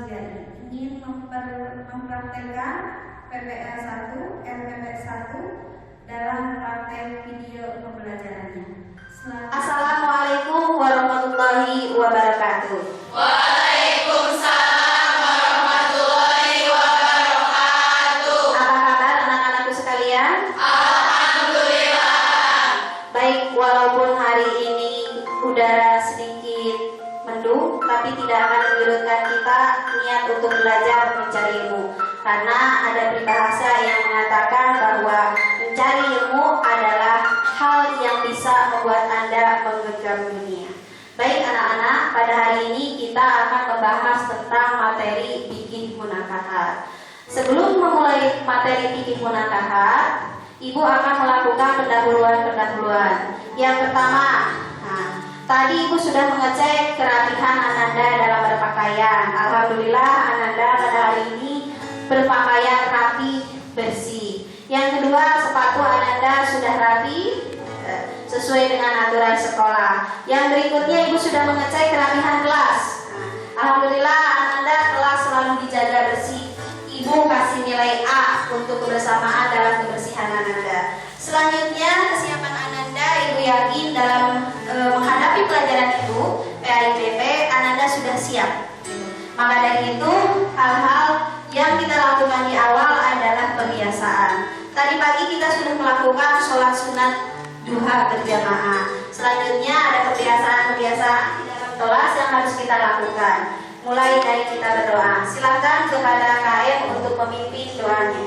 Suryadi ingin mempraktekkan PPL 1, LPP 1 dalam praktek video pembelajarannya. Assalamualaikum warahmatullahi wabarakatuh. Waalaikumsalam warahmatullahi wabarakatuh. Apa kabar anak-anakku sekalian? Alhamdulillah. Baik, walaupun hari ini udara sedikit mendung, tapi tidak akan menyurutkan kita niat untuk belajar mencari ilmu. Karena ada peribahasa yang mengatakan bahwa mencari ilmu adalah hal yang bisa membuat Anda menggenggam dunia. Baik anak-anak, pada hari ini kita akan membahas tentang materi fikih munakahat. Sebelum memulai materi fikih munakahat, Ibu akan melakukan pendahuluan-pendahuluan. Yang pertama, tadi Ibu sudah mengecek kerapihan Ananda dalam berpakaian. Alhamdulillah Ananda pada hari ini berpakaian rapi, bersih. Yang kedua, sepatu Ananda sudah rapi, sesuai dengan aturan sekolah. Yang berikutnya Ibu sudah mengecek kerapihan kelas. Alhamdulillah Ananda kelas selalu dijaga bersih. Ibu kasih nilai A untuk kebersamaan dalam kebersihan Ananda. Selanjutnya kesiapan Ananda, Ibu yakin dalam menghadapi pelajaran itu PAIPP Ananda sudah siap. Maka dari itu hal-hal yang kita lakukan di awal adalah kebiasaan. Tadi pagi kita sudah melakukan sholat sunat duha berjamaah. Selanjutnya ada kebiasaan-kebiasaan di dalam kelas yang harus kita lakukan. Mulai dari kita berdoa. Silakan kepada KM untuk memimpin doanya.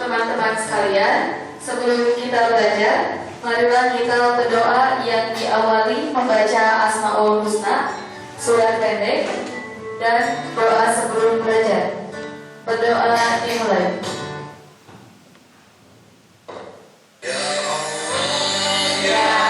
Teman-teman sekalian, sebelum kita belajar, marilah kita berdoa yang diawali membaca Asmaul Husna, surat pendek, dan doa sebelum belajar. Berdoa dimulai. Ya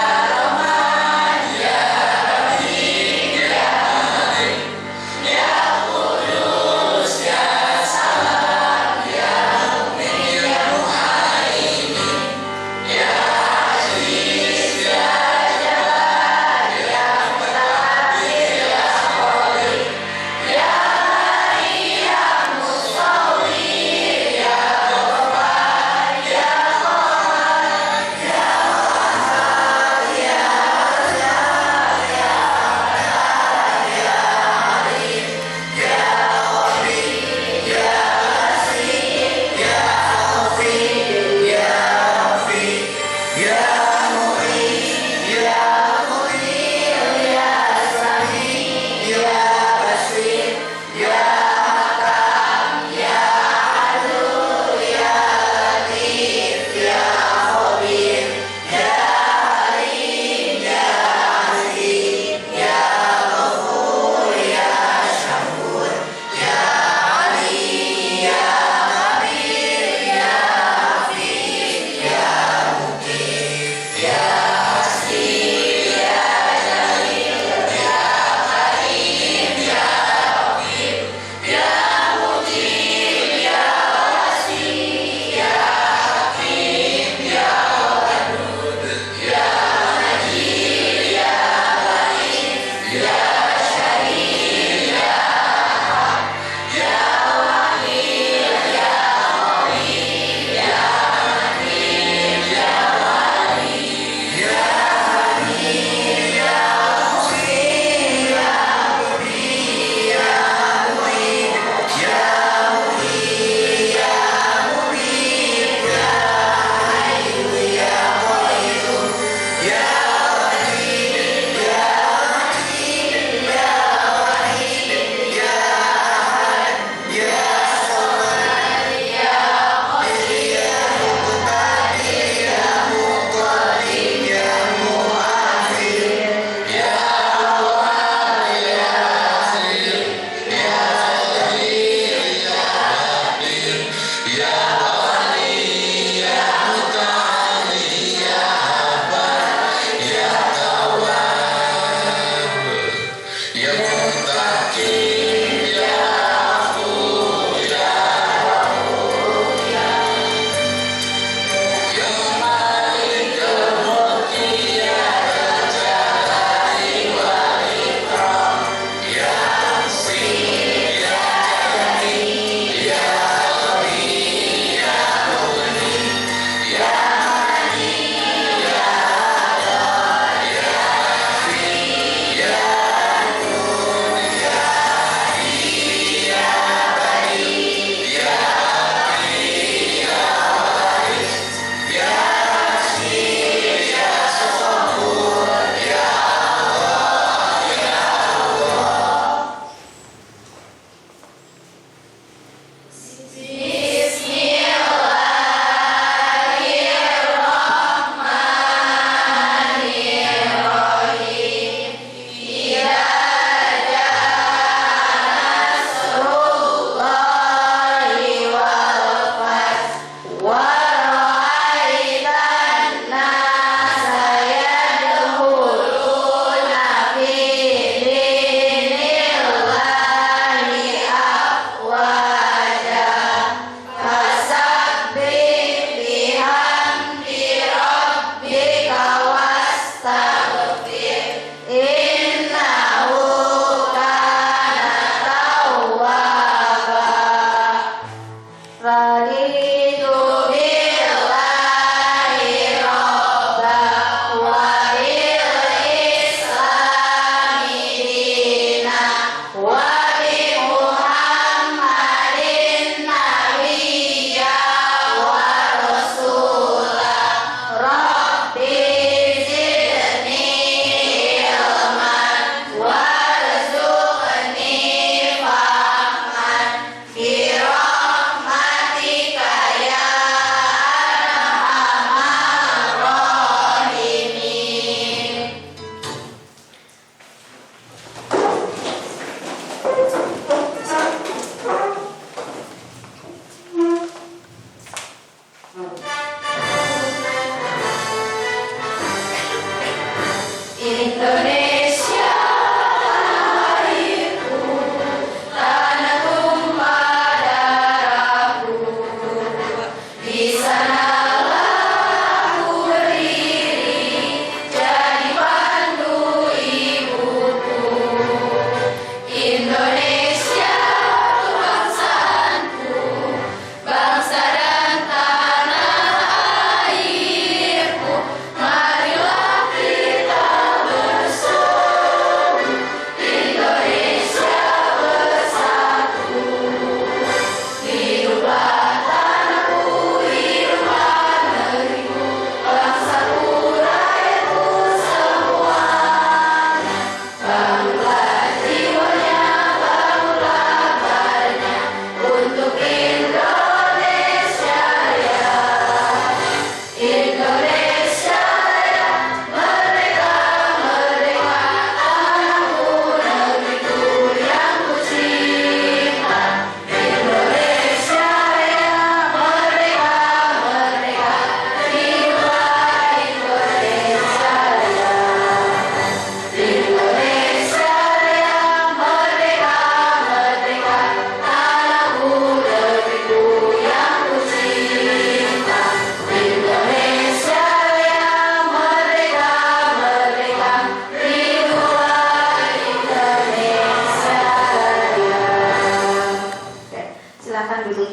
silakan duduk.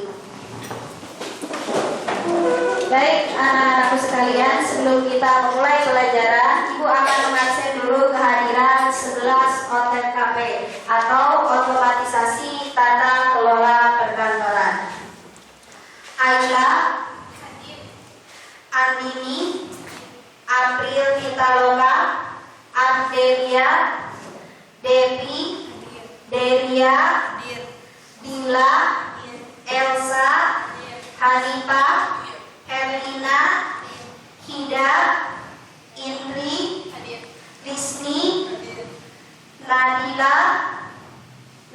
Baik, anak-anakku sekalian, sebelum kita memulai pelajaran, Ibu akan mengabsen dulu kehadiran 11 OTKP atau otomatisasi tata kelola perkantoran. Ayla, Andini, April Pitaloka, Ardelia, Devi, Delia, Dila, Elsa, Hanifah, Herlina, Hida, Indri, Risni, Nadila,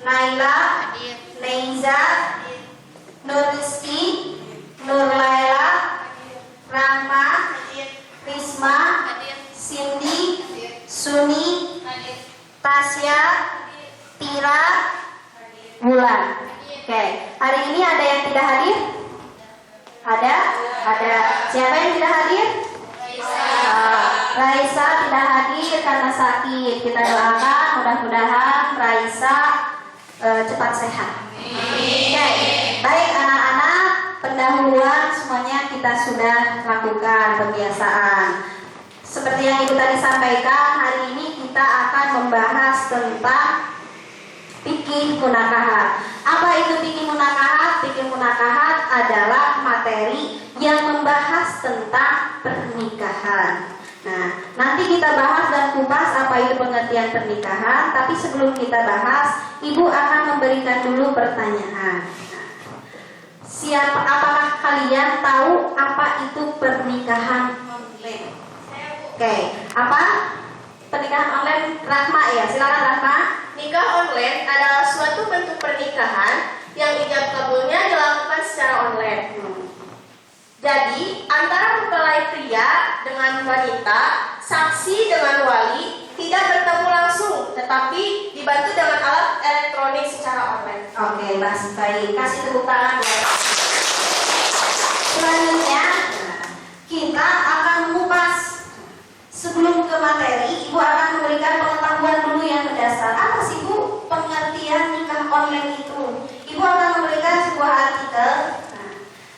Naila, Neiza, Nuriski, Nurlaila, Rahma, Risma, Cindy, Suni, Tasya, Tira, Bulan. Oke, hari ini ada yang tidak hadir? Ada? Siapa yang tidak hadir? Raisa tidak hadir karena sakit. Kita doakan mudah-mudahan Raisa cepat sehat. Oke, baik anak-anak, pendahuluan semuanya kita sudah lakukan pembiasaan. Seperti yang Ibu tadi sampaikan, hari ini kita akan membahas tentang fikih munakahat. Apa itu fikih munakahat? Fikih munakahat adalah materi yang membahas tentang pernikahan. Nah, nanti kita bahas dan kupas apa itu pengertian pernikahan. Tapi sebelum kita bahas, Ibu akan memberikan dulu pertanyaan. Apakah kalian tahu apa itu pernikahan online? Oke, apa? Pernikahan online, Rahma ya, silakan Rahma. Nikah online adalah suatu bentuk pernikahan yang ijab kabulnya dilakukan secara online. Jadi, antara mempelai pria dengan wanita, saksi dengan wali tidak bertemu langsung, tetapi dibantu dengan alat elektronik secara online. Oke, baik. Kasih tepuk tangan buat. Selanjutnya, kita akan mengupas. Sebelum ke materi, Ibu akan memberikan pengetahuan dulu yang mendasar. Apa sih Bu pengertian nikah online itu? Ibu akan memberikan sebuah artikel. Nah,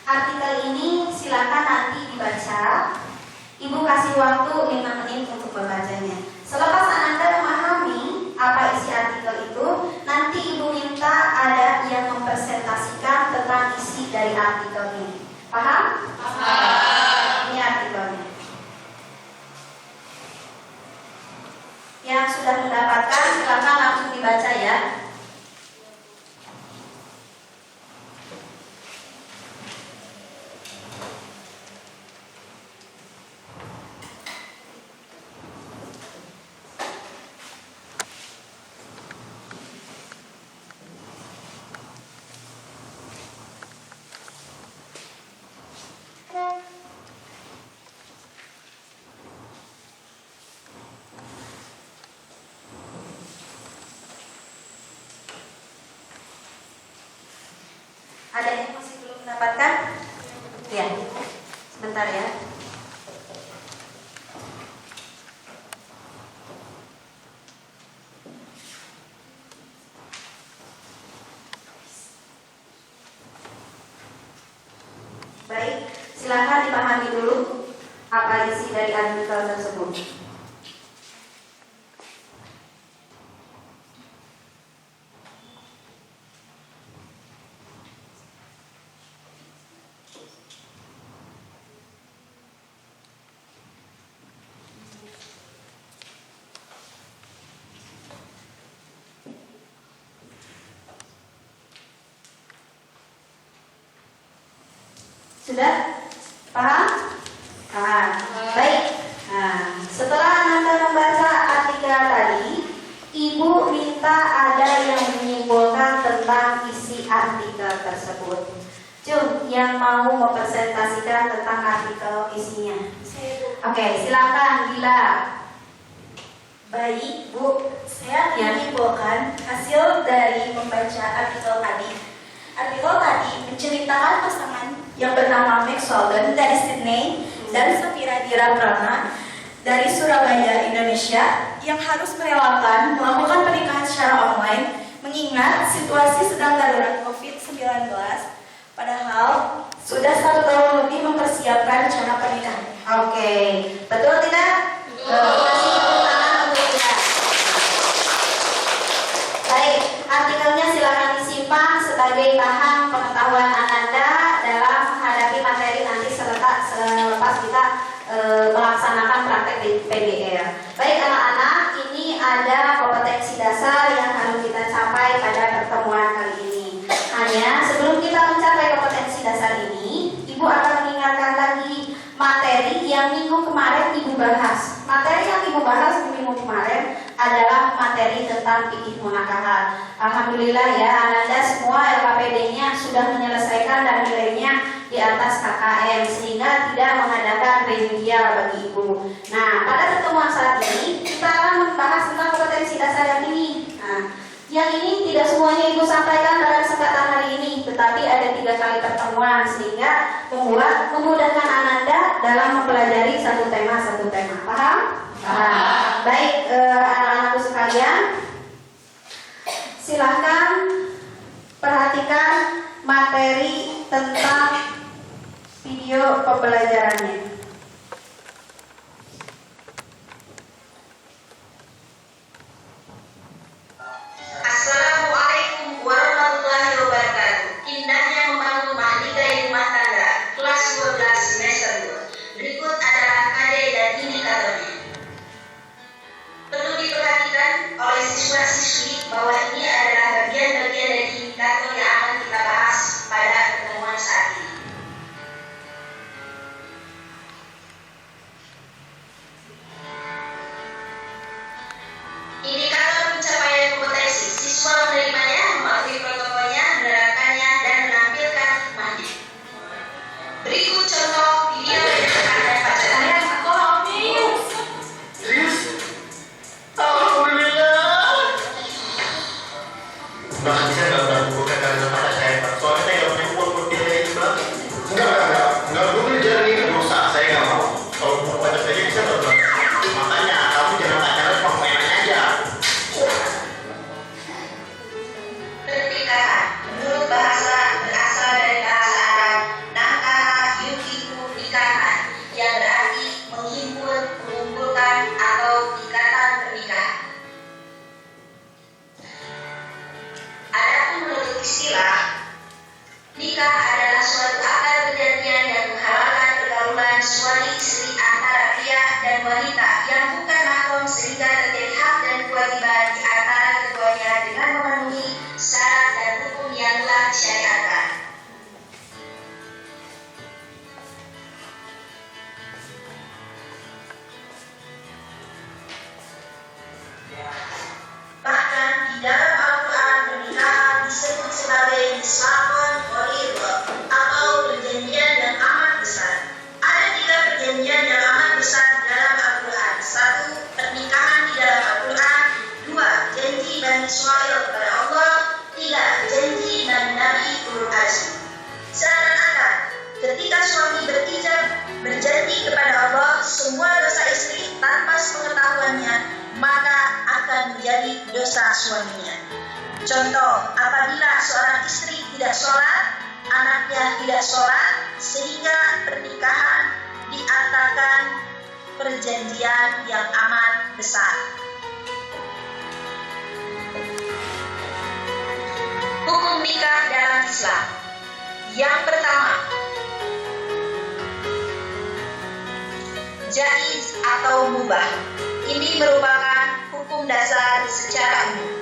artikel ini silakan nanti dibaca. Ibu kasih waktu 5 menit untuk membacanya. Selepas Anda memahami apa isi artikel itu, nanti Ibu minta ada yang mempresentasikan tentang isi dari artikel ini. Paham? Paham. Ini artikelnya. Yang sudah mendapatkan silakan langsung dibaca ya. Ada yang masih belum mendapatkan? Ya, sebentar ya. Baik, silakan dipahami dulu apa isi dari artikel tersebut. Sudah? Paham? Paham. Baik. Nah, setelah Anda membaca artikel tadi, Ibu minta ada yang menyimpulkan tentang isi artikel tersebut. Cum, yang mau mempresentasikan tentang artikel isinya. Oke, silakan Dila. Baik, Bu. Saya menyimpulkan hasil dari membaca artikel tadi. Artikel tadi menceritakan pasangan yang bernama Max Walden dari Sydney dan Safira Dira Prana dari Surabaya, Indonesia, yang harus merelakan melakukan pernikahan secara online Mengingat situasi sedang darurat COVID-19, padahal sudah 1 tahun lebih mempersiapkan rencana pernikahan. Oke, betul tidak? Masih tepuk tangan untuk kita. Baik, artikelnya silakan disimpan sebagai bahan pengetahuan Ananda dalam menghadapi materi nanti selepas kita melaksanakan praktek di PGR. Baik anak-anak, ini ada kompetensi dasar yang harus kita capai pada pertemuan kali ini. Hanya sebelum kita mencapai kompetensi dasar ini, Ibu akan mengingatkan lagi materi yang minggu kemarin Ibu bahas. Materi yang Ibu bahas di minggu kemarin adalah materi tentang fikih munakahat. Alhamdulillah ya, Ananda semua LKPD-nya sudah menyelesaikan dan nilainya di atas KKM sehingga tidak mengadakan remedial bagi Ibu. Nah, pada pertemuan saat ini kita akan membahas tentang kompetensi dasar yang ini. Nah, yang ini tidak semuanya Ibu sampaikan pada kesempatan hari ini, tetapi ada 3 kali pertemuan sehingga memudahkan Ananda dalam mempelajari satu tema. Paham? Paham. Baik, anak-anakku sekalian, silahkan perhatikan materi tentang video pembelajarannya. Assalamualaikum warahmatullahi wabarakatuh. Indahnya membangun mahligai rumah tangga. Kelas 12 semester 2. Berikut adalah KD dan indikatornya. Perlu diperhatikan oleh siswa-siswi bahwa ini adalah bagian-bagian dari indikator yang akan kita bahas pada pertemuan saat ini. Indikator pencapaian kompetensi. Siswa menerimanya, mematuhi protokolnya, menerapkannya, dan menampilkan hikmahnya. Berikut contoh video yang akan Anda baca. Alhamdulillah. Bang, bisa nggak bukan karena mata saya, Pak? Soalnya saya nggak punya uang buat biaya itu, Bang. Nggak boleh jalan ini dosa. Saya nggak mau. Kalau mau baca saja bisa, Bang. Makanya kamu jangan pacaran sama mainan aja. Pernikahan menurut bahasa berasal dari bahasa Arab nakaha yukiku nikahan yang berarti menghimpun, mengumpulkan atau ikatan pernikahan. Adapun menurut istilah, nikah adalah suatu akad perjanjian yang menghalalkan pergaulan suami istri antara pria dan wanita yang bukan mahram sehingga terjadi hak dan kewajiban di antara keduanya dengan memenuhi syarat dan hukum yang telah disyariatkan. Bahkan di dalam Al-Quran pernikahan disebut sebagai nisfaqan ghalidha atau perjanjian yang amat besar. Ada 3 perjanjian yang amat besar dalam Al-Quran. 1. Pernikahan di dalam Al-Quran. 2. Janji Bani Israil kepada Allah. 3. Janji Nabi Ulul Azmi. Seakan-akan ketika suami berijab berjanji kepada Allah semua dosa istri tanpa sepengetahuannya, maka akan menjadi dosa suaminya. Contoh, apabila seorang istri tidak sholat, anaknya tidak sholat, sehingga pernikahan diartikan perjanjian yang amat besar. Hukum nikah dalam Islam. Yang pertama, jaiz atau mubah. Ini merupakan hukum dasar secara umum.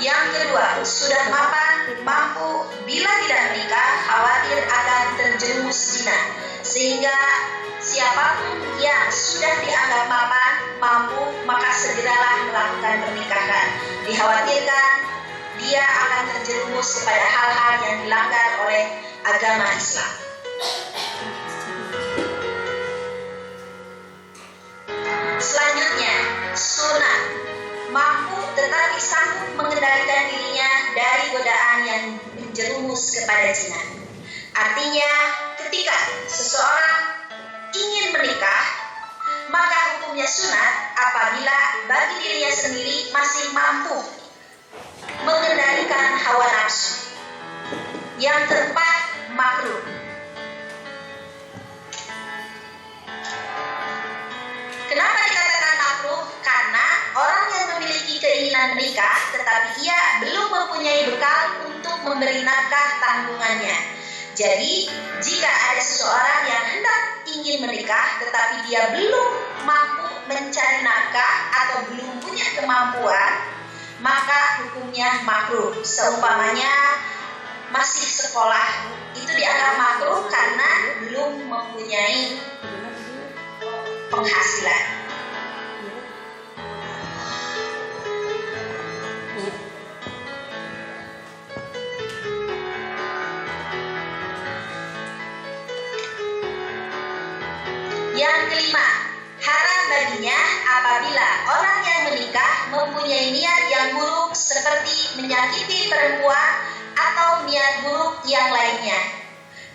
Yang kedua, sudah mapan, mampu, bila tidak menikah, khawatir akan terjerumus zina. Sehingga siapapun yang sudah dianggap mapan, mampu, maka segeralah melakukan pernikahan. Dikhawatirkan dia akan terjerumus kepada hal-hal yang dilanggar oleh agama Islam. Selanjutnya, sunat. Mampu tetapi sanggup mengendalikan dirinya dari godaan yang menjerumus kepada zina. Artinya, ketika seseorang ingin menikah, maka hukumnya sunat apabila bagi dirinya sendiri masih mampu mengendalikan hawa nafsu. Yang keempat, makruh. Kenapa dikatakan makruh? Karena orang yang memiliki keinginan menikah tetapi ia belum mempunyai bekal untuk memberi nafkah tanggungannya. Jadi, jika ada seseorang yang hendak ingin menikah tetapi dia belum mampu mencari nafkah atau belum punya kemampuan, maka hukumnya makruh. Seumpamanya masih sekolah, itu dianggap makruh karena belum mempunyai penghasilan. Yang kelima, haram baginya apabila orang yang menikah mempunyai niat yang buruk seperti menyakiti perempuan atau niat buruk yang lainnya.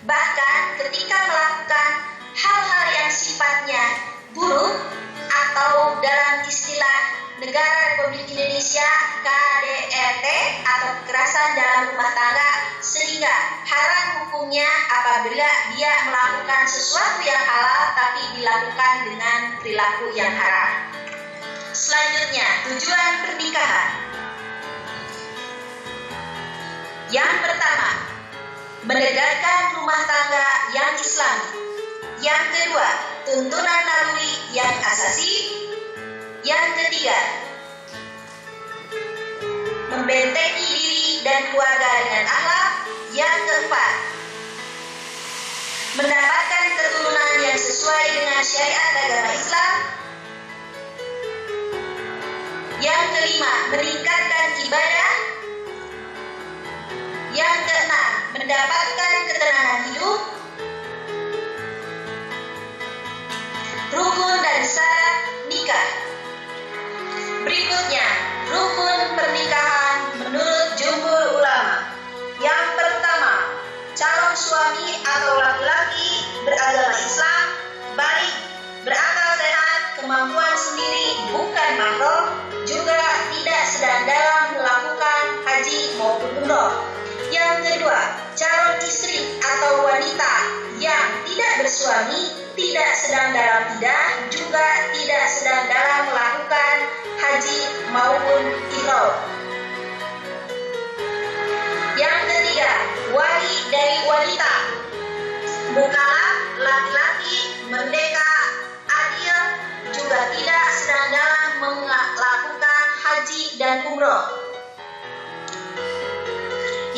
Bahkan ketika melakukan hal-hal yang sifatnya buruk atau dalam istilah Negara Republik Indonesia KDRT atau kekerasan dalam rumah tangga, sehingga haram hukumnya apabila dia melakukan sesuatu yang halal tapi dilakukan dengan perilaku yang haram. Selanjutnya, tujuan pernikahan. Yang pertama, menegakkan rumah tangga yang Islami. Yang kedua, tuntunan naluri yang asasi. Yang ketiga, membentengi diri dan keluarga dengan akhlak. Yang keempat, mendapatkan keturunan yang sesuai dengan syariat agama Islam. Yang kelima, meningkatkan ibadah. Yang keenam, mendapatkan ketenangan hidup. Rukun dan syarat nikah. Berikutnya, rukun pernikahan menurut jumhur ulama. Yang pertama, calon suami atau laki-laki beragama Islam, baik berakal sehat, kemampuan sendiri, bukan mahram, juga tidak sedang dalam melakukan haji maupun umroh. Yang kedua, calon istri atau wanita yang tidak bersuami, tidak sedang dalam iddah, juga tidak sedang dalam melakukan haji maupun ihram. Yang ketiga, wali dari wanita, mukallaf laki-laki, merdeka, adil, juga tidak sedang dalam melakukan haji dan umroh.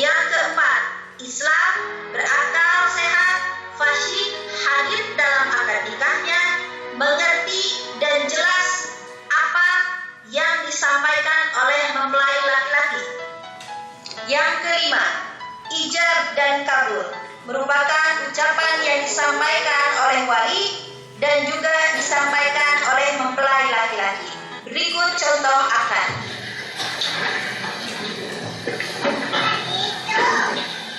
Yang keempat, Islam, berakal sehat, fasyih, hadir dalam akad nikahnya, mengerti dan jelas apa yang disampaikan oleh mempelai laki-laki. Yang kelima, ijab dan kabul, merupakan ucapan yang disampaikan oleh wali dan juga disampaikan oleh mempelai laki-laki. Berikut contoh akad.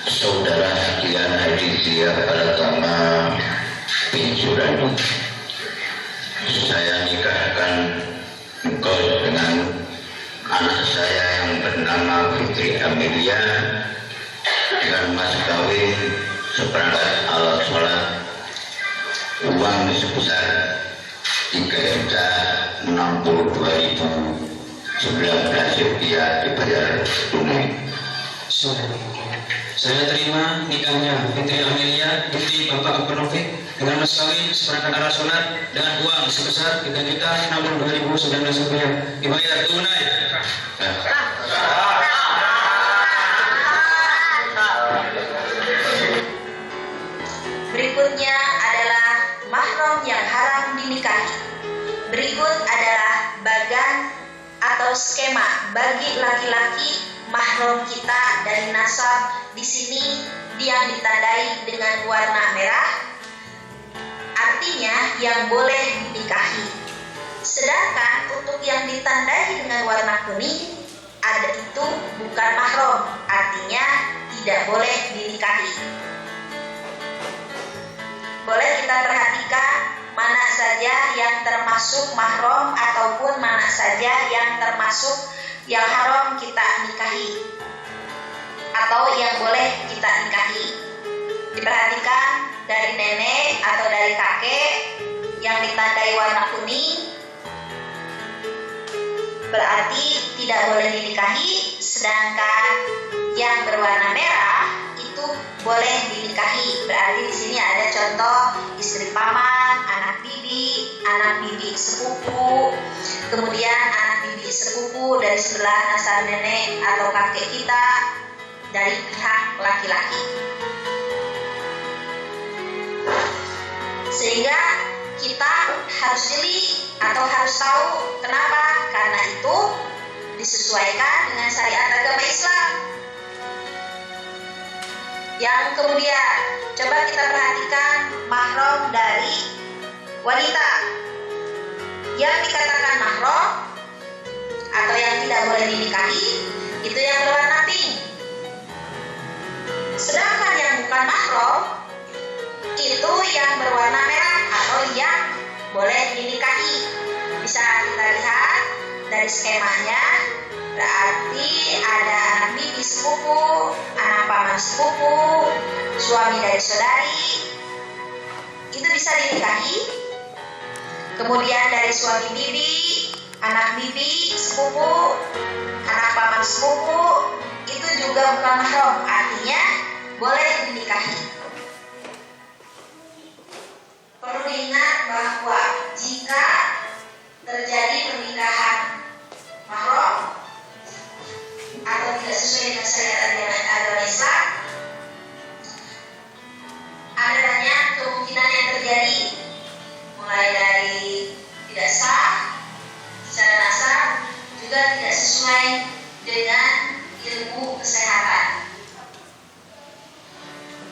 Saudara sekalian, hadirin pada tema penjuran, saya nikahkan engkau dengan anak saya yang bernama Fitri Amelia dengan mas kawin seperangkat alat sholat, uang sebesar 3.062.019 rupiah dibayar tunai. Saya terima nikahnya Fitri Amelia binti Bapak Abramovich dengan mas kawin seperangkat alat sholat dengan uang sebesar 3.062.019 rupiah dibayar tunai. Berikutnya adalah mahram yang haram dinikahi. Berikut adalah bagan atau skema bagi laki-laki mahram kita dari nasab. Di sini yang ditandai dengan warna merah, artinya yang boleh dinikahi. Sedangkan untuk yang ditandai dengan warna kuning, ada itu bukan mahram, artinya tidak boleh dinikahi. Boleh kita perhatikan mana saja yang termasuk mahram ataupun mana saja yang termasuk yang haram kita nikahi atau yang boleh kita nikahi. Diperhatikan dari nenek atau dari kakek yang ditandai warna kuning berarti tidak boleh dinikahi, sedangkan yang berwarna merah itu boleh dinikahi. Berarti di sini ada contoh istri paman, anak bibi sepupu, kemudian anak bibi sepupu dari sebelah nasab nenek atau kakek kita dari pihak laki-laki. Sehingga kita harus jeli atau harus tahu kenapa? Karena itu disesuaikan dengan syariat agama Islam. Yang kemudian coba kita perhatikan mahram dari wanita. Yang dikatakan mahram atau yang tidak boleh dinikahi itu yang berwarna pink. Sedangkan yang bukan mahram itu yang berwarna merah atau yang boleh dinikahi. Bisa kita lihat dari skemanya, berarti ada anak bibi sepupu, anak paman sepupu, suami dari saudari, itu bisa dinikahi. Kemudian dari suami bibi, anak bibi sepupu, anak paman sepupu, itu juga bukan mahram, artinya boleh dinikahi. Perlu diingat bahwa jika terjadi pernikahan mahram atau tidak sesuai dengan syariat agama Islam, ada banyak kemungkinan yang terjadi, mulai dari tidak sah secara nasab, juga tidak sesuai dengan ilmu kesehatan.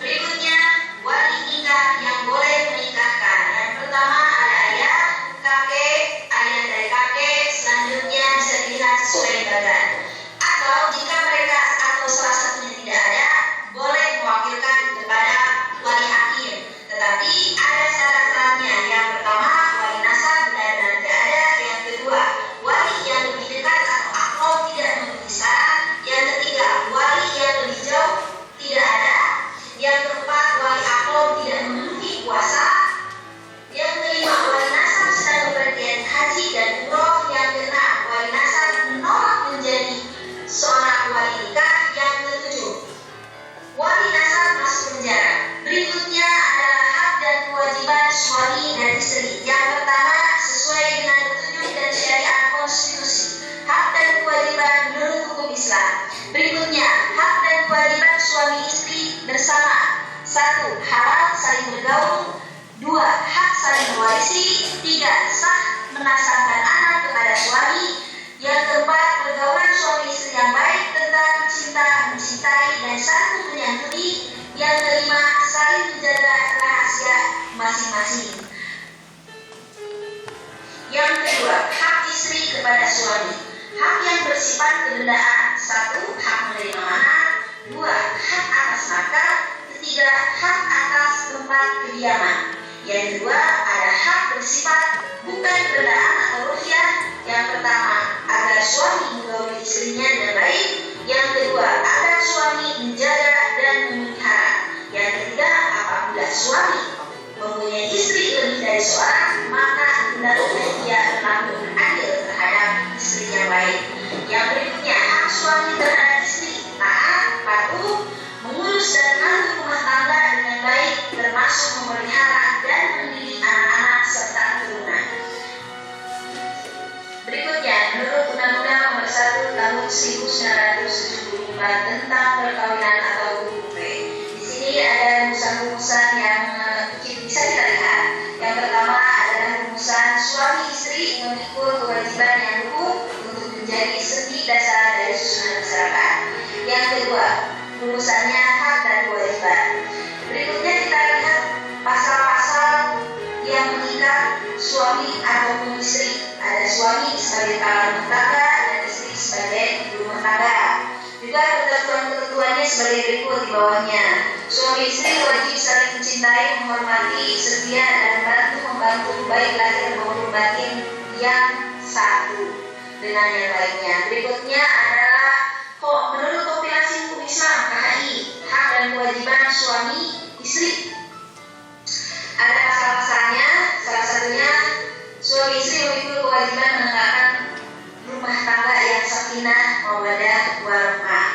Berikutnya, wali nikah yang boleh menikahkan. Yang pertama ada ayah, kakek, ayah dari kakek, selanjutnya bisa dilihat sesuai badan. Atau jika mereka atau salah satunya tidak ada, boleh mewakilkan kepada wali hakim. Tetapi ada syarat-syaratnya. Yang pertama, wali nasab benar-benar tidak ada. Yang kedua, wali yang lebih dekat atau akrab tidak memenuhi syarat. Yang ketiga, wali yang lebih jauh tidak ada. Yang keempat, wali akrab tidak memenuhi puasa. Yang kelima, wali nasab sedang bepergian haji dan umroh. Yang keenam, wali nasab menolak menjadi seorang wali nikah. Yang ketujuh, wali nasab masuk penjara. Berikutnya adalah hak dan kewajiban suami dan istri. Yang pertama, sesuai dengan petunjuk dan syariat konstitusi, hak dan kewajiban menurut hukum Islam. Berikutnya, hak dan kewajiban suami istri bersama. 1. Halal saling bergaul. 2. Hak saling mewarisi. 3. Sah menasabkan anak kepada suami. Yang keempat, pergaulan suami istri yang baik tentang cinta, mencintai, dan saling menyantuni. Yang kelima, saling menjaga rahasia masing-masing. Yang kedua, hak istri kepada suami. Hak yang bersifat kebendaan. 1. Hak menerima mahar. 2. Hak atas nafkah. 3. Hak atas tempat kediaman. Yang kedua, ada hak bersifat bukan kebendaan atau ruhyah. Yang pertama, agar suami menggauli istrinya dengan baik. Yang kedua, agar suami menjaga dan memelihara. Yang ketiga, apabila suami mempunyai istri lebih dari seorang, maka hendaknya ia berlaku adil terhadap istri yang baik. Yang berikutnya, hak suami terhadap istri, taat, patuh, mengurus dan mengatur rumah tangga dengan baik, termasuk memelihara dan mendidik anak-anak serta keturunan. Berikutnya, menurut Undang-Undang Nomor 1 Tahun 1974 tentang perkawinan atau UUP, di sini ada rumusan-rumusan yang bisa kita lihat. Yang pertama adalah rumusan suami istri memikul kewajiban yang hukum untuk menjadi sendi dasar dari susunan masyarakat. Yang kedua, rumusannya hak dan kewajiban. Berikutnya kita lihat pasal-pasal yang mengikat suami ataupun istri. Ada suami sebagai kepala rumah tangga dan istri sebagai ibu rumah tangga. Juga ketentuan-ketentuannya sebagai berikut di bawahnya. Suami istri wajib saling mencintai, menghormati, setia, dan bantu-membantu baik lahir maupun batin yang satu dengan yang lainnya. Berikutnya adalah menurut kompilasi hukum Islam KHI, hak dan kewajiban suami istri. Ada pasal-pasalnya, salah satunya suami istri memiliki kewajiban menegakkan rumah tangga yang sakinah, mawaddah, warahmah.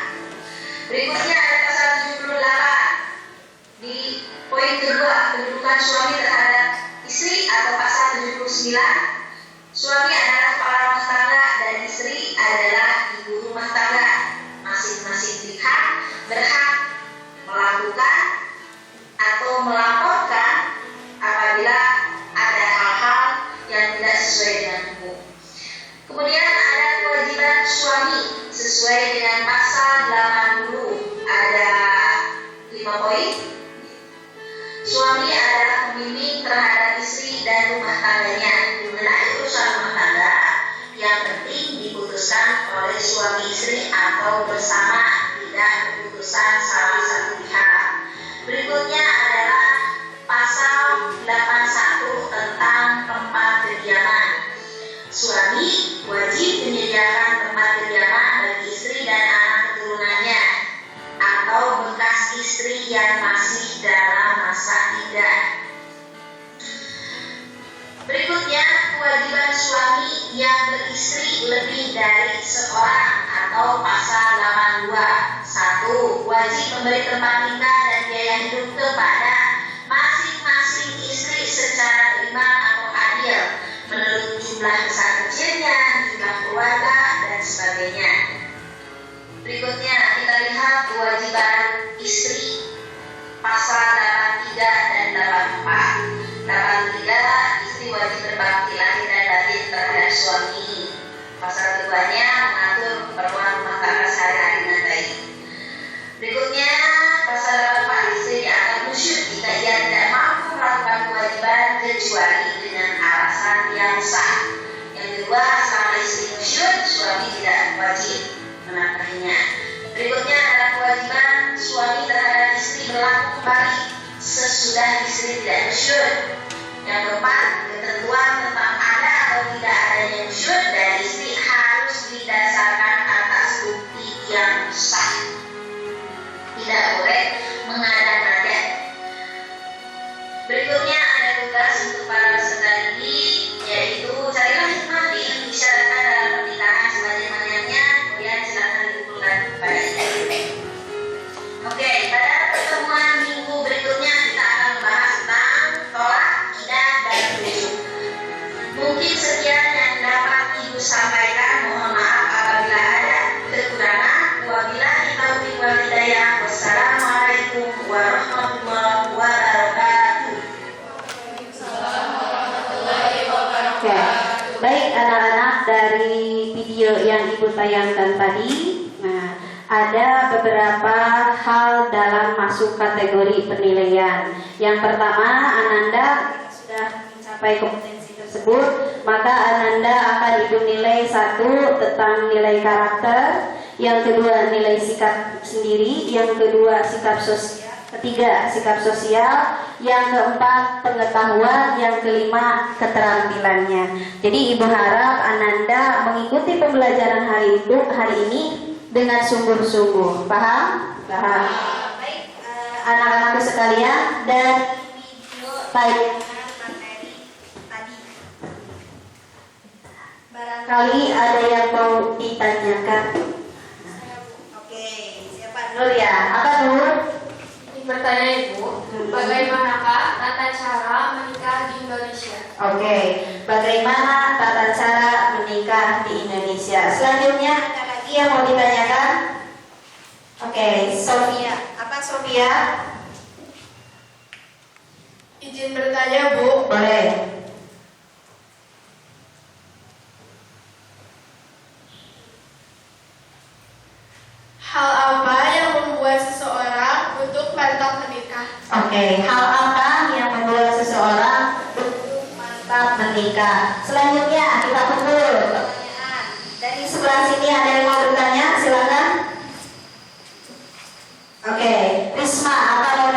Berikutnya ada pasal 78 di poin kedua, kedudukan suami terhadap istri, atau pasal 79, suami adalah kepala rumah tangga dan istri adalah ibu rumah tangga. Masing-masing pihak berhak melakukan atau melaporkan apabila ada hal-hal yang tidak sesuai dengan hukum. Kemudian ada kewajiban suami sesuai dengan pasal 80, ada 5 poin. Suami adalah pembimbing terhadap istri dan rumah tangganya. Mengenai urusan rumah tangga, yang penting diputuskan oleh suami istri atau bersama, tidak keputusan salah satu pihak. Berikutnya adalah pasal 81 tentang tempat kediaman. Suami wajib menyediakan tempat kediaman bagi istri dan anak keturunannya atau bekas istri yang masih dalam masa iddah. Berikutnya, kewajiban suami yang beristri lebih dari seorang atau pasal 82. 1. Wajib memberi tempat tinggal dan biaya hidup kepada masing-masing istri secara berimbang atau adil menurut jumlah besar kecilnya, jumlah keluarga, dan sebagainya. Berikutnya kita lihat kewajiban istri pasal 83 dan 84. 83, istri wajib berbakti lahir dan batin terhadap suami. Pasal keduanya mengatur keperluan rumah tangga sehari-hari dengan baik. Berikutnya pasal 84, istri dianggap musyrik jika ia tidak mampu melakukan kewajiban kecuali dengan alasan yang sah. Yang kedua, selama istri musyrik, suami tidak wajib menafkahinya. Berikutnya adalah kewajiban suami terhadap istri berlaku kembali sesudah istri tidak musyrik. Yang keempat, ketentuan tentang ada atau tidak adanya nusyuz dari istri harus didasarkan atas bukti yang sah. Tidak boleh mengada-ngada. Berikutnya ada tugas untuk para peserta didik, yaitu carilah hikmah diisyaratkan dalam pernikahan sebanyak-banyaknya, kemudian silakan dikumpulkan kepada ibu. Oke, pada pertemuan minggu berikutnya kita akan membahas tentang tolak, idah, dan rujuk. Mungkin sekian yang dapat Ibu sampaikan. Mohon maaf apabila ada kekurangan. Wabillahi taufiq wal hidayah. Wassalamualaikum warahmatullahi wabarakatuh. Oke, baik anak-anak, dari video yang Ibu tayangkan tadi, ada beberapa hal dalam masuk kategori penilaian. Yang pertama, Ananda sudah mencapai kompetensi tersebut, maka Ananda akan Ibu nilai 1 tentang nilai karakter, yang kedua nilai sikap sendiri, yang kedua sikap sosial, ketiga sikap sosial, yang keempat pengetahuan, yang kelima keterampilannya. Jadi Ibu harap Ananda mengikuti pembelajaran hari ini dengan sungguh-sungguh. Paham? Paham. Baik, Anak-anakku sekalian, dan video baik, materi tadi. barangkali ada yang mau ditanyakan. Oke, siapa Nur ya? Apa Nur? Ingin bertanya Ibu, bagaimanakah tata cara menikah di Indonesia? Oke, bagaimana tata cara menikah di Indonesia? Selanjutnya ada lagi yang mau ditanyakan? Oke, Sofia. Apa Sofia? Izin bertanya, Bu. Boleh. Hal apa yang membuat seseorang untuk mantap menikah? Oke, hal apa yang membuat seseorang untuk mantap menikah? Selanjutnya kita kumpul. Dari sebelah sini ada yang mau bertanya? Silakan. Oke, Risma, apa mau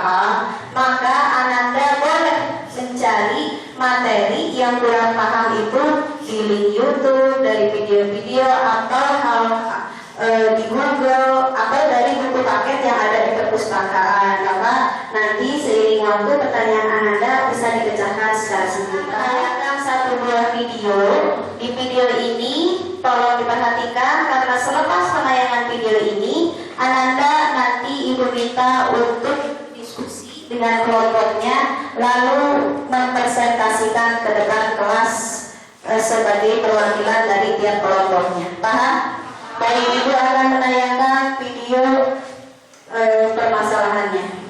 paham, maka Ananda boleh mencari materi yang kurang paham itu di link YouTube, dari video-video atau di Google atau dari buku paket yang ada di perpustakaan. Maka nanti seiring waktu pertanyaan Ananda bisa dipecahkan secara sendiri. Tayangkan satu buah video. Di video ini tolong diperhatikan karena selepas penayangan video ini Ananda nanti ibu minta untuk diskusi dengan kelompoknya, lalu mempresentasikan ke depan kelas sebagai perwakilan dari tiap kelompoknya. Paham? Baik, ibu akan menayangkan video permasalahannya.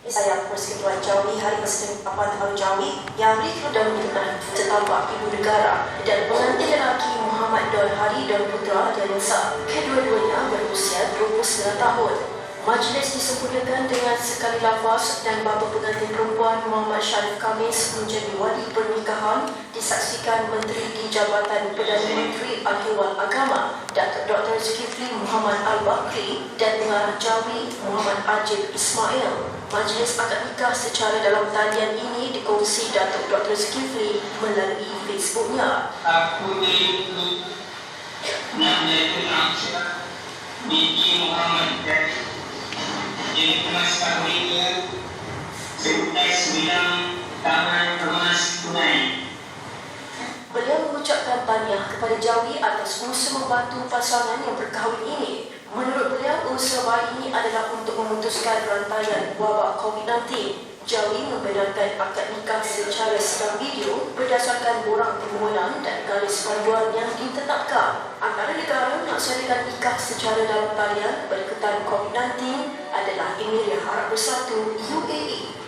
Saya Persekutuan Jawi Hari Presiden Papan Tahu Jawi yang berikut dan menyebutkan Tetapak Ibu Negara dan pengantin lelaki Muhammad Dol Hari dan Putra Diansa. Kedua-duanya berusia 29 tahun. Majlis disempurnakan dengan sekali lafaz dan bapa pengantin perempuan Muhammad Syarif Khamis menjadi wali pernikahan disaksikan Menteri di Jabatan Perdana Menteri Al-Hewal Agama Datuk Dr. Zulkifli Muhammad Al-Bakri dan Pengarah Jawi Muhammad Ajib Ismail. Majlis akad nikah secara dalam talian ini dikongsi Datuk Dr. Zulkifli melalui Facebooknya. Aku itu menjadi Aisyah binti Muhammad yang emas kahwinnya sekitar 9 tahun emas tunai. Beliau mengucapkan tahniah kepada Jawi atas usaha membantu pasangan yang berkahwin ini. Menurut beliau, usaha baik ini adalah untuk memutuskan rantaian wabak COVID-19. Jawi membenarkan akad nikah secara sedang video berdasarkan borang permohonan dan garis panduan yang ditetapkan. Antara negara melaksanakan nikah secara dalam talian berkaitan COVID-19 adalah Emirat Arab Bersatu UAE.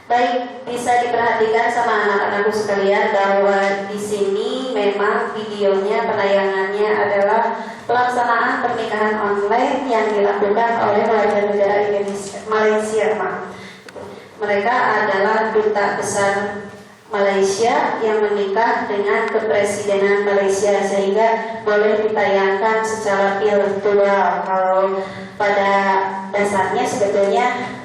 Baik, bisa diperhatikan sama anak-anakku sekalian bahwa di sini memang videonya penayangannya adalah pelaksanaan pernikahan online yang dilakukan oleh warga negara Indonesia, Malaysia. Mereka adalah duta besar Malaysia yang menikah dengan kepresidenan Malaysia sehingga boleh ditayangkan secara virtual. Kalau pada dasarnya sebetulnya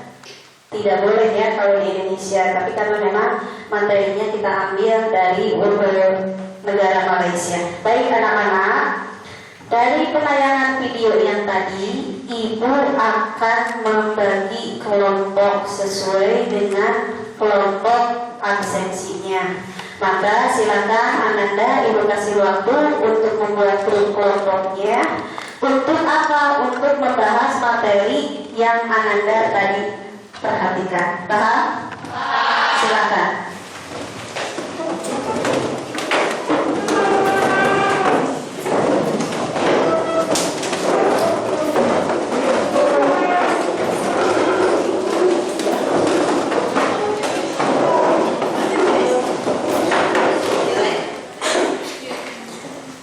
tidak boleh ya kalau di Indonesia, tapi karena memang materinya kita ambil dari negara Malaysia. Baik anak-anak, dari penayangan video yang tadi, ibu akan membagi kelompok sesuai dengan kelompok absensinya. Maka silakan Ananda ibu kasih waktu untuk membuat grup kelompoknya. Untuk apa? Untuk membahas materi yang Ananda tadi perhatikan. Paham? Silakan.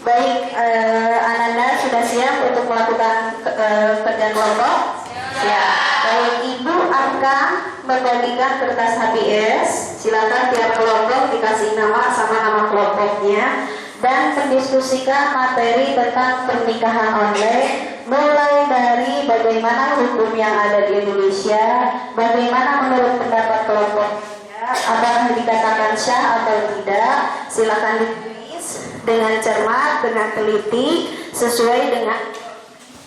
Baik, Ananda sudah siap untuk melakukan kerja kelompok? Siap. Baik, ibu akan membagikan kertas HBS. Silakan tiap kelompok dikasih nama sama nama kelompoknya dan mendiskusikan materi tentang pernikahan online, mulai dari bagaimana hukum yang ada di Indonesia, bagaimana menurut pendapat kelompoknya, apakah dikatakan syah atau tidak. Silakan ditulis dengan cermat, dengan teliti, sesuai dengan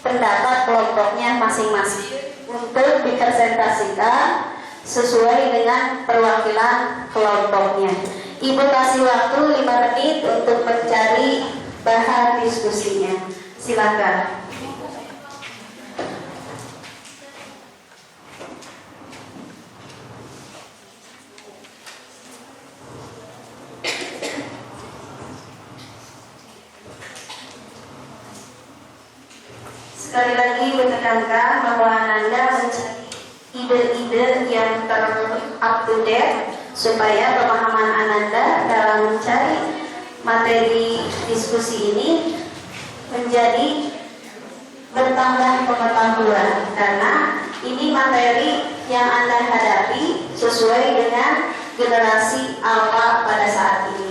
pendapat kelompoknya masing-masing untuk dipresentasikan sesuai dengan perwakilan kelompoknya. Ibu kasih waktu 5 menit untuk mencari bahan diskusinya. Silakan. Sekali lagi menekankan bahwa Anda mencari ide-ide yang up to date supaya pemahaman Ananda dalam mencari materi diskusi ini menjadi bertambah pengetahuan, karena ini materi yang Anda hadapi sesuai dengan generasi Alpha pada saat ini.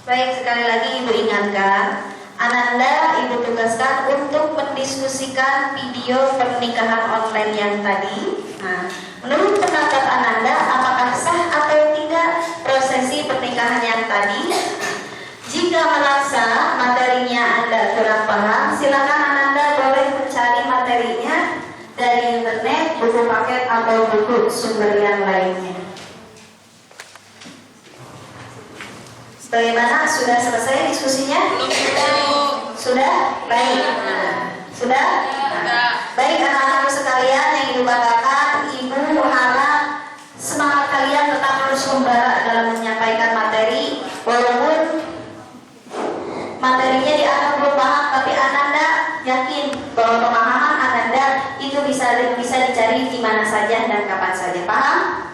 Baik, sekali lagi Ibu ingatkan, Ananda Ibu tugaskan untuk mendiskusikan video pernikahan online yang tadi. Nah, menurut pendapat Ananda, apakah sah atau tidak prosesi pernikahan yang tadi? Jika merasa materinya Anda kurang paham, silakan Ananda boleh mencari materinya dari internet, buku paket atau buku sumber yang lainnya. Bagaimana? Sudah selesai diskusinya? Belum. Sudah? Baik. Sudah? Baik, anak-anakku sekalian yang Ibu banggakan, Ibu harap semangat kalian tetap terus membara dalam menyampaikan materi, walaupun materinya dianggap belum paham, tapi Ananda yakin bahwa pemahaman Ananda itu bisa dicari di mana saja dan kapan saja. Paham?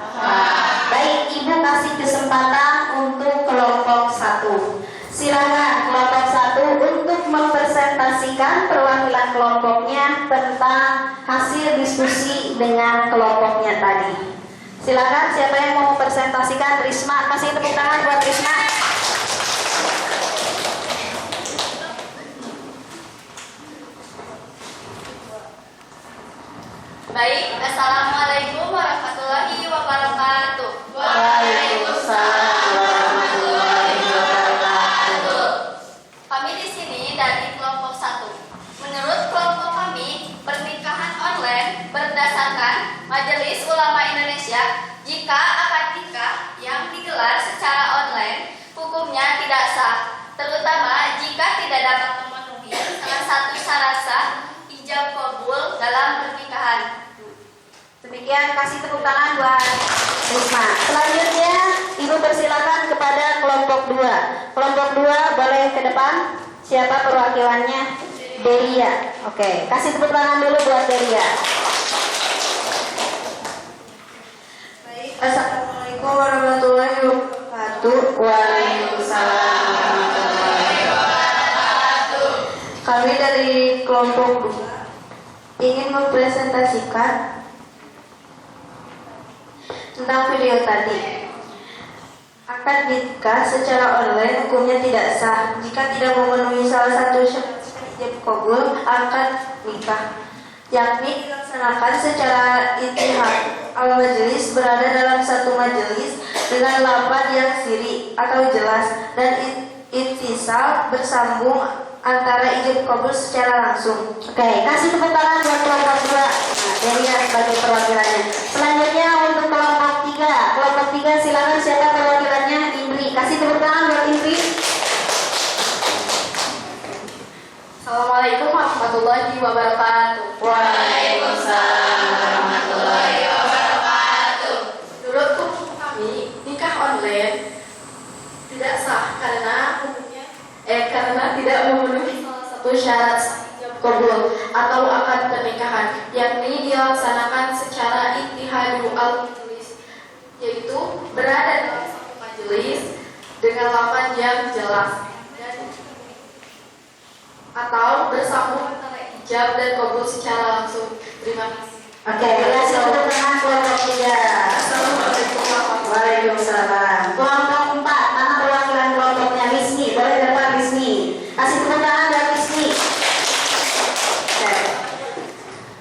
Baik, Ibu kasih kesempatan untuk kelompok 1. Silakan kelompok 1 untuk mempresentasikan perwakilan kelompoknya tentang hasil diskusi dengan kelompoknya tadi. Silakan, siapa yang mau mempresentasikan? Risma, kasih tepuk tangan buat Risma. Baik, Assalamualaikum warahmatullahi wabarakatuh. Waalaikumsalam warahmatullahi wabarakatuh. Kami di sini dari kelompok 1. Menurut kelompok kami, pernikahan online berdasarkan Majelis Ulama Indonesia, jika akad nikah yang digelar secara online hukumnya tidak sah, terutama jika tidak dapat memenuhi salah satu syarat sah ijab kabul dalam pernikahan. Demikian, kasih tepuk tangan buat Risma. Selanjutnya, Ibu persilakan kepada kelompok 2. Kelompok 2 boleh ke depan. Siapa perwakilannya? Deria. Oke, kasih tepuk tangan dulu buat Deria. Baik, Assalamualaikum warahmatullahi wabarakatuh. Waalaikumsalam warahmatullahi wabarakatuh. Kami dari kelompok 2 ingin mempresentasikan tentang video tadi. Akad nikah secara online hukumnya tidak sah jika tidak memenuhi salah satu syarat ijab kabul akad nikah, yakni dilaksanakan secara ittihad al-majlis, berada dalam satu majelis dengan lafaz yang siri atau jelas, dan ittisal bersambung antara ijab kabul secara langsung. Oke, kasih tepuk tangan buat kelompok 2. Nah, Deria sebagai perwakilannya. Selanjutnya untuk kelompok 3. Kelompok 3 silakan, siapa perwakilannya? Indri. Kasih tepuk tangan buat Indri. Assalamualaikum warahmatullahi wabarakatuh. Waalaikumsalam warahmatullahi wabarakatuh. Menurut hukum kami, nikah online tidak sah karena tidak memenuhi salah satu syarat ijab kabul atau akad pernikahan, yakni dilaksanakan secara ittihadul al-majlis, yaitu berada dalam satu majelis dengan lafaz yang jelas atau bersambung antara ijab dan kabul secara langsung. Terima kasih. Oke, kasih tepuk tangan kelompok 3. Assalamualaikum warahmatullahi wabarakatuh. Waalaikumsalam. Kelompok 4, mana perwakilan kelompoknya? Rizmi, boleh depan Rizmi. Kasih tepuk tangan buat Rizmi. Oke.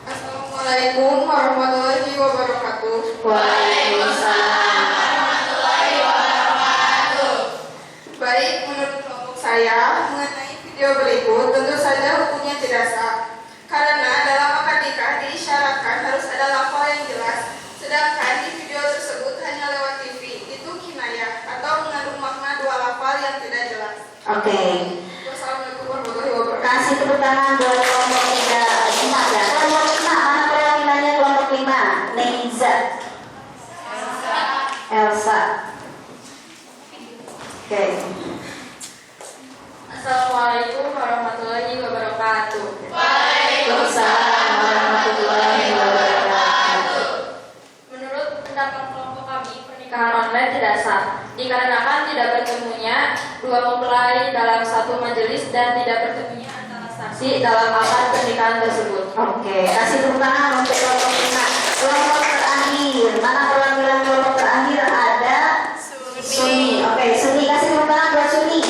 Assalamualaikum warahmatullahi wabarakatuh. Waalaikumsalam warahmatullahi wabarakatuh. Baik, menurut kelompok saya mengenai video berikut, tentu saja hukumnya tidak sah karena dalam akad nikah disyaratkan harus ada lafaz tepuk tangan buat kelompok 5 ya. Kelompok 5, mana perwakilannya kelompok 5? Neiza. Elsa. Oke. Assalamualaikum warahmatullahi wabarakatuh. Waalaikumsalam warahmatullahi wabarakatuh. Menurut pendapat kelompok kami, pernikahan online tidak sah dikarenakan tidak bertemunya dua mempelai dalam satu majelis dan tidak bertemunya antara saksi dalam akad pernikahan tersebut. Oke, kasih tepuk tangan untuk kelompok 5. Kelompok terakhir, mana perwakilan kelompok terakhir? Ada Suni. Oke, Suni, kasih tepuk tangan buat Suni.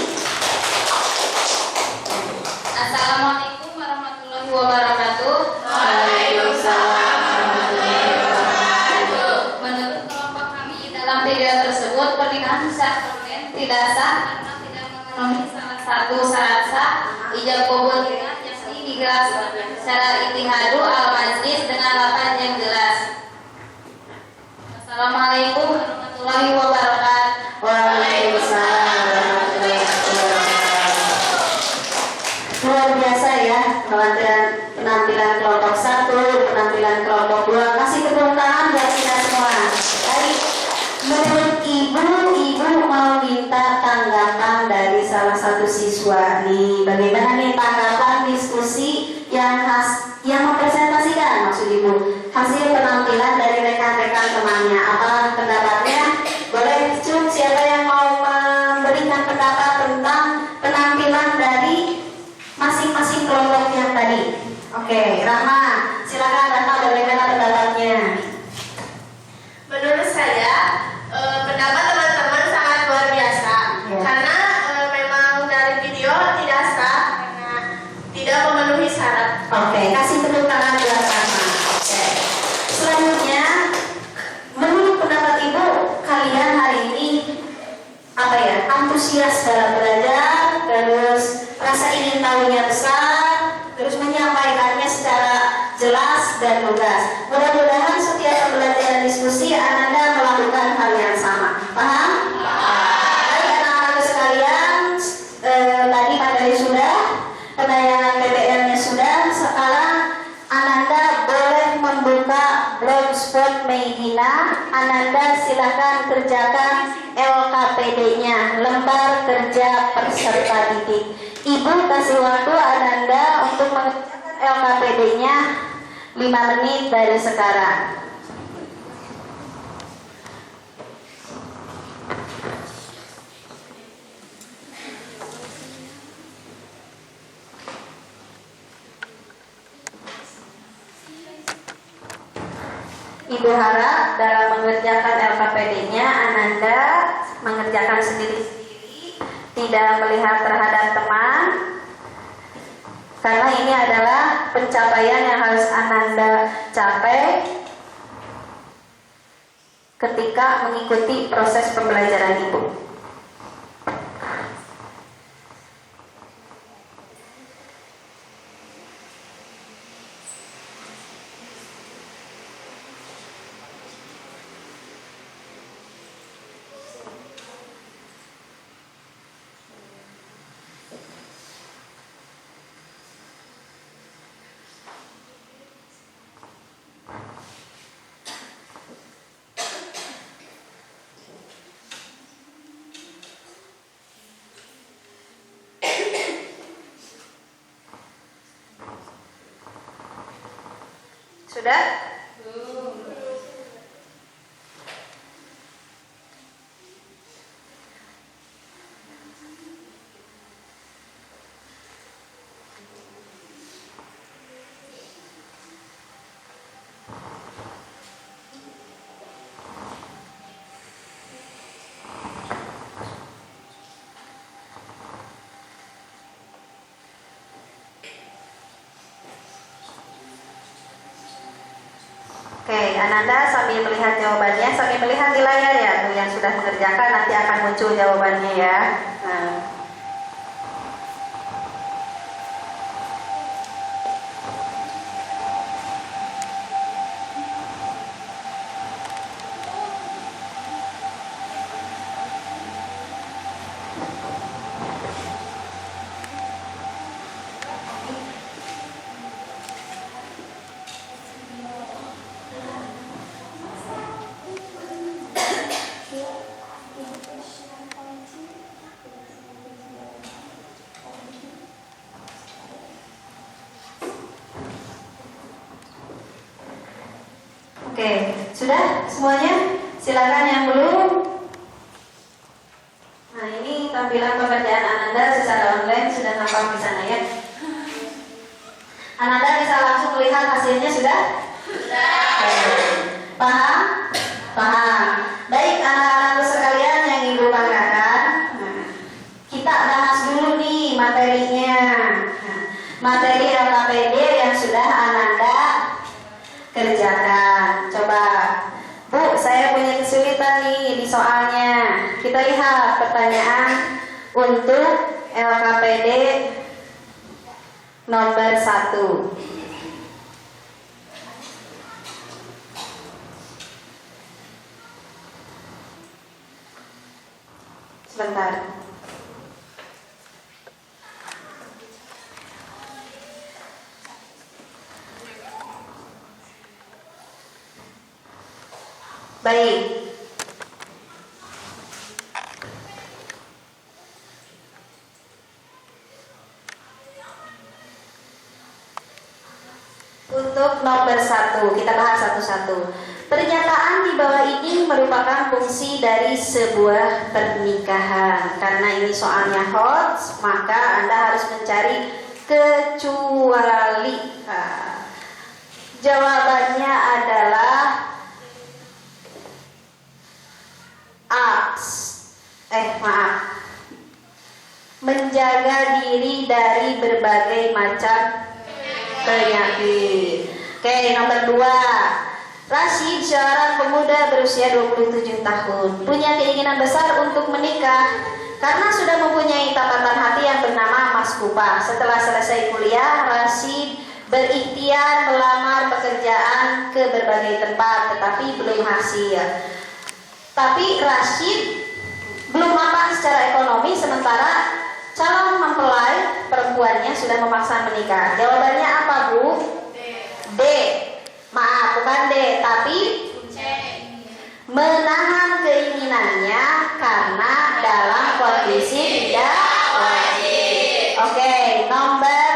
Assalamualaikum warahmatullahi wabarakatuh. Waalaikumsalam warahmatullahi wabarakatuh. Menurut kelompok kami dalam video tersebut pernikahan sah online tidak sah karena tidak memenuhi salah satu syarat sah ijab kabul nikah yakni digelar secara ittihadu al-majlis dengan lafaz yang jelas. Assalamualaikum warahmatullahi wabarakatuh. Waalaikumsalam warahmatullahi wabarakatuh. Luar biasa ya penampilan kelompok 1, penampilan kelompok 2. Kasih tepuk tangan buat kita semua. Baik, menurut ibu mau minta tanggapan dari salah satu siswa nih. Bagaimana nih tanggapan diskusi yang mempresentasikan maksud ibu hasil penampilan dari rekan-rekan temannya? Apa pendapatnya? Boleh cuk, siapa yang mau memberikan pendapat tentang penampilan dari masing-masing kelompok yang tadi? Oke, Rahma, silakan Rahma, bagaimana pendapatnya? Menurut saya, pendapat teman-teman sangat luar biasa. Ya. Karena memang dari video tidak sah karena tidak memenuhi syarat. Oke, kasih tepuk tangan buat Rahma. Oke. Selanjutnya, menurut pendapat ibu, kalian hari ini antusias dalam belajar, terus rasa ingin tahunya besar, terus menyampaikannya secara jelas dan lugas. Mudah-mudahan setiap pembelajaran diskusi Ananda melakukan hal yang sama. Paham? Baik anak-anak sekalian, tadi materi sudah, penayangan PPL-nya sudah. Sekarang Ananda boleh membuka blogspot Medina. Ananda silakan kerjakan LKPD-nya, lembar kerja peserta didik. Ibu kasih waktu Ananda untuk mengerjakan LKPD-nya 5 menit dari sekarang. Ibu harap dalam mengerjakan LKPD-nya Ananda mengerjakan sendiri-sendiri, tidak melihat terhadap teman, karena ini adalah pencapaian yang harus Ananda capai ketika mengikuti proses pembelajaran Ibu. Sudah? Oke, Ananda sambil melihat jawabannya, sambil melihat di layar ya, tuh yang sudah mengerjakan nanti akan muncul jawabannya ya. Nah. Oke, sudah semuanya? Silakan yang belum. Nah, ini tampilan pekerjaan Ananda secara online sudah nampak di sana ya. Ananda bisa langsung melihat hasilnya sudah? Sudah. Paham? Paham. Baik anak-anakku sekalian yang ibu banggakan, kita bahas dulu nih materinya. Materi LKPD yang sudah Ananda kerjakan. Coba, Bu, saya punya kesulitan nih di soalnya. Kita lihat pertanyaan untuk LKPD nomor 1. Sebentar. Baik. Untuk nomor 1, kita bahas satu-satu. Pernyataan di bawah ini merupakan fungsi dari sebuah pernikahan. Karena ini soalnya hot, maka Anda harus mencari kecuali. Jawabannya adalah menjaga diri dari berbagai macam penyakit. Oke, nomor 2. Rashid, seorang pemuda berusia 27 tahun, punya keinginan besar untuk menikah karena sudah mempunyai tapatan hati yang bernama Mas Kupa. Setelah selesai kuliah, Rashid berikhtiar melamar pekerjaan ke berbagai tempat, tetapi belum hasil. Tapi Rashid belum mapan secara ekonomi, sementara calon mempelai perempuannya sudah memaksa menikah. Jawabannya apa, Bu? D. Maaf, bukan D, tapi C. Menahan keinginannya karena dalam kondisi tidak wajib. Oke, nomor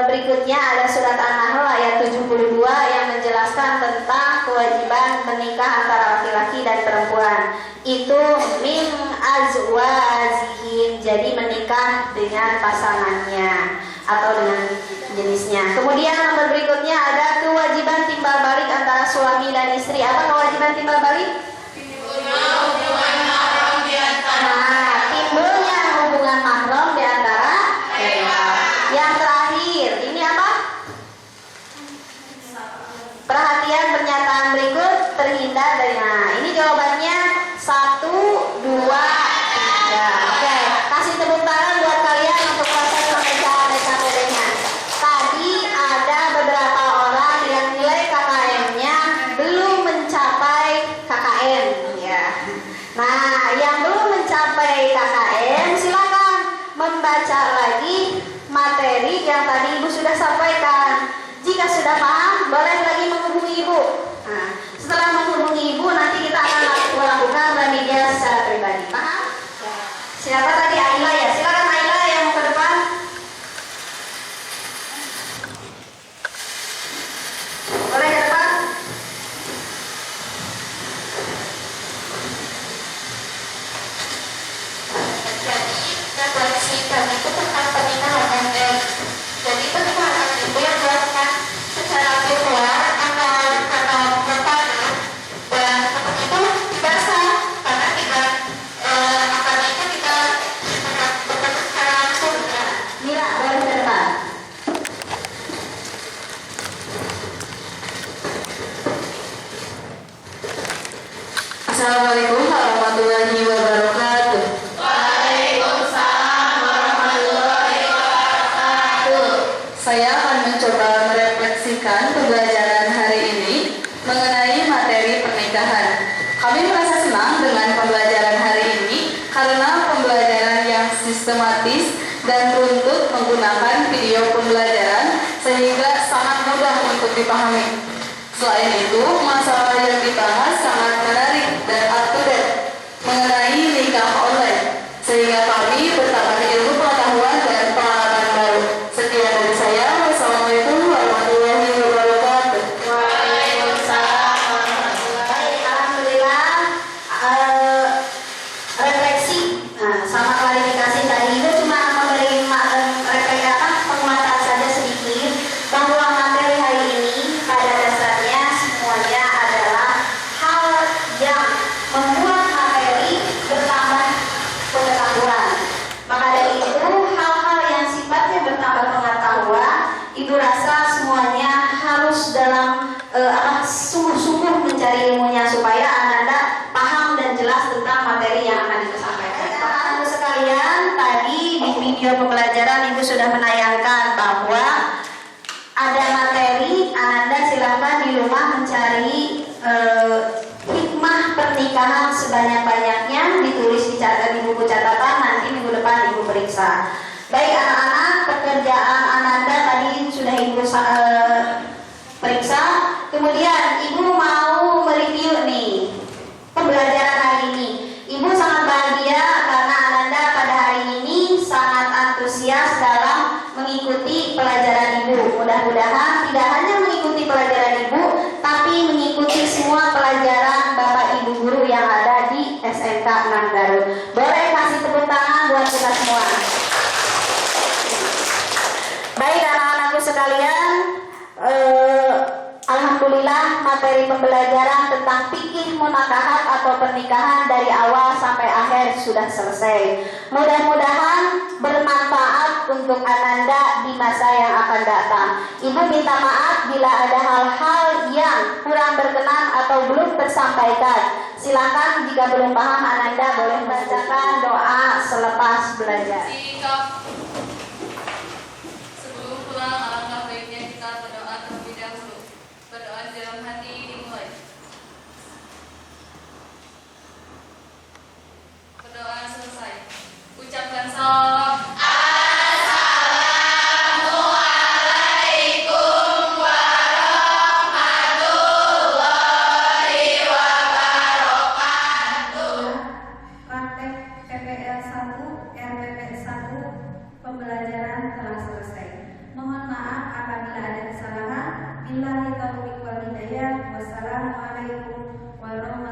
berikutnya ada surat An-Nahl ayat 72 yang menjelaskan tentang kewajiban menikah antara laki-laki dan perempuan. Itu min azwajihim, jadi menikah dengan pasangannya atau dengan jenisnya. Kemudian nomor berikutnya ada kewajiban timbal balik antara suami dan istri. Apa kewajiban timbal balik? Timbulnya hubungan mahram di antara mereka. Yang terakhir, ini apa? Perhatian pernyataan berikut terhindar dari. Nah, ini jawabannya 1, 2, 3. Oke, kasih tepuk tangan buat kalian untuk proses pengerjaan LKPD-nya. Tadi ada beberapa orang yang nilai KKM-nya belum mencapai KKM, ya. Nah, yang belum mencapai KKM, silakan membaca lagi materi yang tadi Ibu sudah sampaikan. Jika sudah paham, boleh lagi menghubungi Ibu. Nah, setelah menghubungi Ibu, nanti kita akan melakukan remedial secara pribadi. Paham? Siapa tadi? Aila ya? Silakan Aila yang mau ke depan. Boleh ke depan? Refleksi kami itu tentang pernikahan gender. Jadi pernikahan itu yang dilakukan secara virtual atau bertemu, dan seperti itu tidak sah karena tidak akarnya tidak bertemu secara langsung. Mila, boleh ke depan. Assalamualaikum warahmatullahi wabarakatuh. Saya akan mencoba merefleksikan pembelajaran hari ini mengenai materi pernikahan. Kami merasa senang dengan pembelajaran hari ini karena pembelajaran yang sistematis dan runtut menggunakan video pembelajaran sehingga sangat mudah untuk dipahami. Selain itu, masalah yang dibahas sangat menarik dan up to date mengenai nikah online, sehingga kami bertambah ilmu pengetahuan dan pengalaman baru. Sekian dari saya. Wassalamualaikum warahmatullahi wabarakatuh. Waalaikumsalam sungguh-sungguh mencari ilmunya supaya Ananda paham dan jelas tentang materi yang akan disampaikan. Anak-anak sekalian, tadi di video pembelajaran Ibu sudah menayangkan bahwa ada materi, Ananda silakan di rumah mencari hikmah pernikahan sebanyak-banyaknya, ditulis di buku catatan, nanti minggu depan Ibu periksa. Baik anak-anak, pekerjaan Ananda tadi sudah Ibu periksa. Kemudian Ibu mau mereview nih pembelajaran hari ini. Ibu sangat bahagia karena Ananda pada hari ini sangat antusias dalam mengikuti pelajaran Ibu. Mudah-mudahan tidak hanya mengikuti pelajaran Ibu, tapi mengikuti semua pelajaran Bapak Ibu guru yang ada di SMK 6 Garut. Boleh kasih tepuk tangan buat kita semua. Baik anak-anakku sekalian, alhamdulillah materi pembelajaran tentang fikih munakahat atau pernikahan dari awal sampai akhir sudah selesai. Mudah-mudahan bermanfaat untuk Ananda di masa yang akan datang. Ibu minta maaf bila ada hal-hal yang kurang berkenan atau belum tersampaikan. Silakan jika belum paham Ananda boleh membacakan doa selepas belajar. Sebelum pulang, alangkah baiknya kita berdoa terlebih dahulu. Berdoa dalam hati dimulai. Berdoa selesai. Ucapkan salam. Praktek PPL 1, RPP 1 pembelajaran telah selesai. Mohon maaf apabila ada kesalahan. Billahi taufiq wal hidayah. Wassalamualaikum warahmatullahi wabarakatuh.